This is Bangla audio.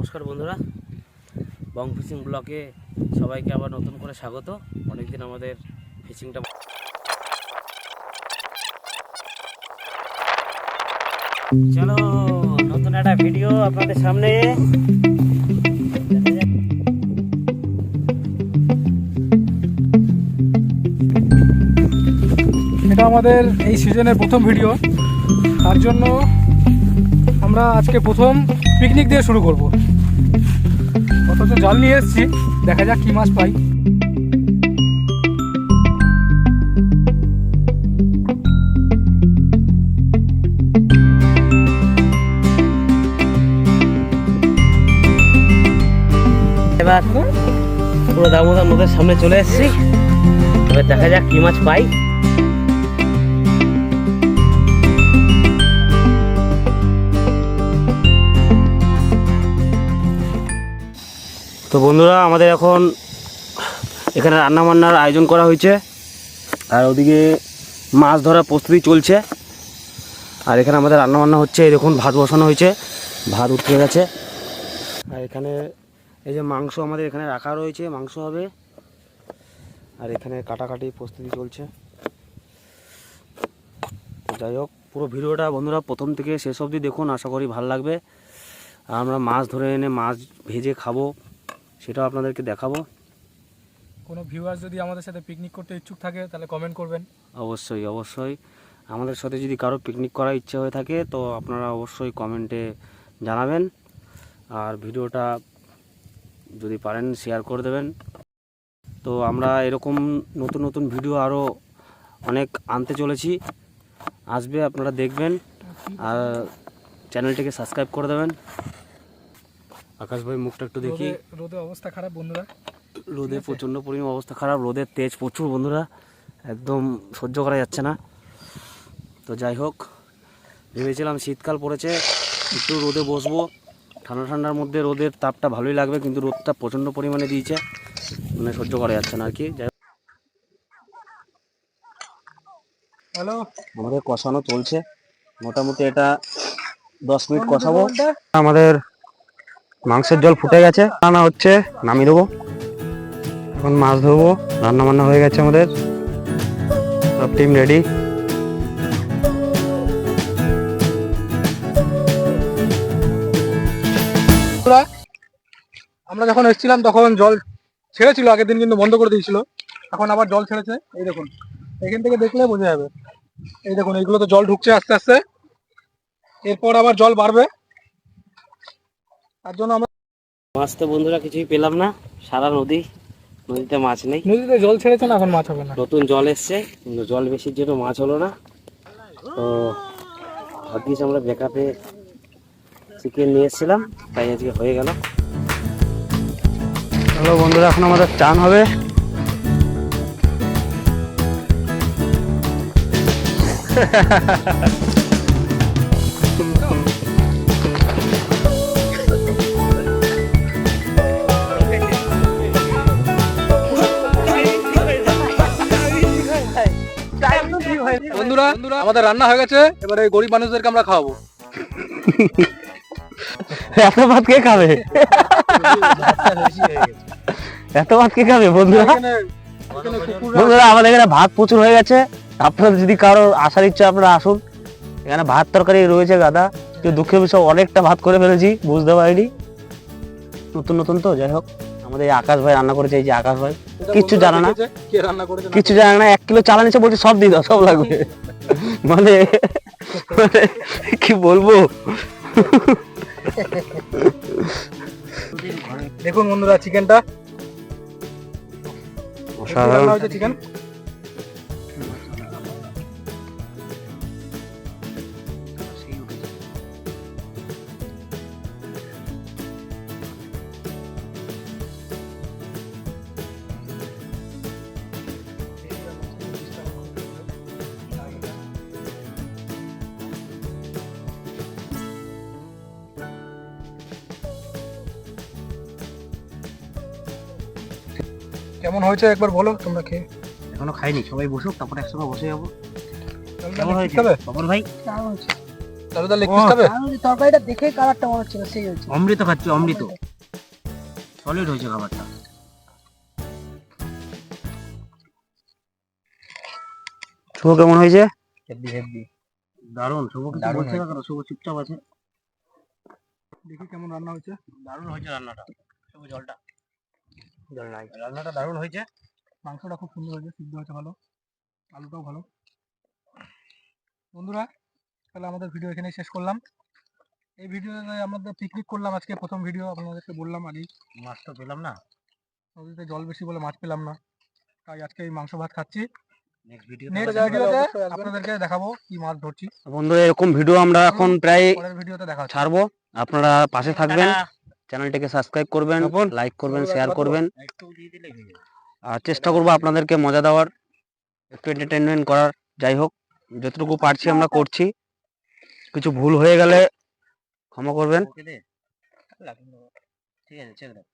নমস্কার বন্ধুরা, বং ফিশিং ব্লগে সবাইকে আবার নতুন করে স্বাগত। অনেকদিন আমাদের ফিশিংটা চলো নতুন একটা ভিডিও আপনাদের সামনে। এটা আমাদের এই সিজনের প্রথম ভিডিও, তার জন্য আমরা আজকে প্রথম পিকনিক দিয়ে শুরু করব। অথচ জল নিয়ে এসেছি, দেখা যাক কি মাছ পাই। এবার পুরো দামোদর নদীর সামনে চলে এসেছি, এবার দেখা যাক কি মাছ পাই। তো বন্ধুরা, আমাদের এখন এখানে রান্না বান্নার আয়োজন করা হয়েছে, আর ওদিকে মাছ ধরার প্রস্তুতি চলছে। আর এখানে আমাদের রান্না বান্না হচ্ছে, এই দেখুন ভাত বসানো হয়েছে, ভাত উঠে গেছে। আর এখানে এই যে মাংস আমাদের এখানে রাখা রয়েছে, মাংস হবে। আর এখানে কাটাকাটি প্রস্তুতি চলছে। যাই হোক, পুরো ভিডিওটা বন্ধুরা প্রথম থেকে শেষ অবধি দেখুন, আশা করি ভালো লাগবে। আর আমরা মাছ ধরে এনে মাছ ভেজে খাবো, সেটাও আপনাদেরকে দেখাবো। কোনো ভিউয়ার্স যদি আমাদের সাথে পিকনিক করতে ইচ্ছুক থাকে তাহলে কমেন্ট করবেন। অবশ্যই অবশ্যই আমাদের সাথে যদি কারো পিকনিক করার ইচ্ছা হয়ে থাকে তো আপনারা অবশ্যই কমেন্টে জানাবেন। আর ভিডিওটা যদি পারেন শেয়ার করে দেবেন। তো আমরা এরকম নতুন নতুন ভিডিও আরও অনেক আনতে চলেছি, আসবে, আপনারা দেখবেন। আর চ্যানেলটিকে সাবস্ক্রাইব করে দেবেন। আকাশ ভাই মুখটা একটু দেখি। রোদে অবস্থা খারাপ বন্ধুরা, রোদে প্রচণ্ড পরিমাণ অবস্থা খারাপ, রোদের তেজ প্রচুর বন্ধুরা, একদম সহ্য করা যাচ্ছে না। তো যাই হোক, ভেবেছিলাম শীতকাল পড়েছে একটু রোদে বসবো, ঠান্ডা ঠান্ডার মধ্যে রোদের তাপটা ভালোই লাগবে, কিন্তু রোদটা প্রচণ্ড পরিমাণে দিয়েছে, মানে সহ্য করা যাচ্ছে না আর কি। যাই হোক, হ্যালো, আমাদের কষানো চলছে, মোটামুটি এটা 10 মিনিট কষাবো। আমাদের মাংসের জল ফুটে গেছে, রান্না হচ্ছে, নামিয়ে দেবো। এখন মাছ ধরবো, রান্না বান্না হয়ে গেছে, আমাদের সব টিম রেডি। আমরা যখন এসেছিলাম তখন জল ছেড়েছিল, আগের দিন কিন্তু বন্ধ করে দিয়েছিল, এখন আবার জল ছেড়েছে। এই দেখুন, এখান থেকে দেখলে বোঝা যাবে। এই দেখুন, এইগুলো তো জল ঢুকছে আস্তে আস্তে, এরপর আবার জল বাড়বে। তার জন্য আমরা মাছ তো বন্ধুরা কিছুই পেলাম না, সারা নদীতে মাছ নেই। নদীতে জল ছেড়েছে না, এখন মাছ হবে না। নতুন জল এসছে, কিন্তু জল বেশির জন্য মাছ হলো না। তো ভাগ্যিস আমরা ব্যাকআপে চিকেন নিয়ে এসেছিলাম, তাই আজকে হয়ে গেল। হ্যালো বন্ধুরা, এখন আমাদের চান হবে। বন্ধুরা, আমাদের রান্না হয়ে গেছে, এবারে গরিব মানুষদেরকে আমরা খাওয়াবো। এত ভাত কে খাবে? এত ভাত কে খাবে বন্ধুরা? বন্ধুরা, আমাদের এখানে ভাত প্রচুর হয়ে গেছে। আপনাদের যদি কারো আসার ইচ্ছা, আপনারা আসুন। এখানে ভাত তরকারি রয়েছে গাদা, কিন্তু দুঃখের বিষয় অনেকটা ভাত করে ফেলেছি, বুঝতে পারিনি, নতুন নতুন তো। যাই হোক, আমাদের এই আকাশ ভাই রান্না করেছে, এই যে আকাশ ভাই কিচ্ছু জানে না, কিছু জানে না। 1 কিলো চাল নিচ্ছে, বলছে সব দিয়ে দাও, সব লাগবে। মানে কি বলবো। দেখুন বন্ধুরা, চিকেনটা অসাধারণ। চিকেন কেমন হয়েছে একবার বলো তোমরা খেয়ে। এখনো খাইনি, সবাই বসুক, তারপর একসঙ্গে বসে যাবো। কেমন হয়েছে? খবর ভাই? তবে লেগ পিস খাবে? তরকারিটা দেখে কালারটা মনে হচ্ছিল সেই হচ্ছে। অমৃত খাচ্ছি, অমৃত সলিড হয়েছে খাবারটা। শুভ কেমন হয়েছে? হেভি হেভি দারুণ। শুভ কিছু দারুণ বলছে না হয়েছে। কেন? শুভ চুপচাপ আছে। দেখি কেমন রান্না হয়েছে। দারুণ হয়েছে রান্নাটা। শুভ জলটা, জল নাই, রান্নাটা দারুণ হয়েছে। মাংসটা খুব সুন্দর হয়েছে, সিদ্ধ হয়েছে ভালো, আলুটাও ভালো। বন্ধুরা, তাহলে আমাদের ভিডিও এখানেই শেষ করলাম। এই ভিডিওতে আমাদের পিকনিক করলাম আজকে, প্রথম ভিডিও আপনাদেরকে বললাম আগেই। মাছ তো পেলাম না, নদীতে জল বেশি বলে মাছ পেলাম না, তাই আজকে এই মাংস ভাত খাচ্ছি। নেক্সট ভিডিও নেক্সট ভিডিওতে আপনাদেরকে দেখাবো কি মাছ ধরছি। বন্ধুরা এরকম ভিডিও আমরা এখন প্রায় পরের ভিডিওতে দেখা হচ্ছে। ছাড়বো, আপনারা পাশে থাকবেন, চ্যানেলটিকে সাবস্ক্রাইব করবেন, লাইক করবেন, শেয়ার করবেন, আর চেষ্টা করবো আপনাদেরকে মজা দেওয়ার, একটু এন্টারটেনমেন্ট করার। যাই হোক, যতটুকু পারছি আমরা করছি, কিছু ভুল হয়ে গেলে ক্ষমা করবেন। ঠিক আছে, ছেড়ে দাও।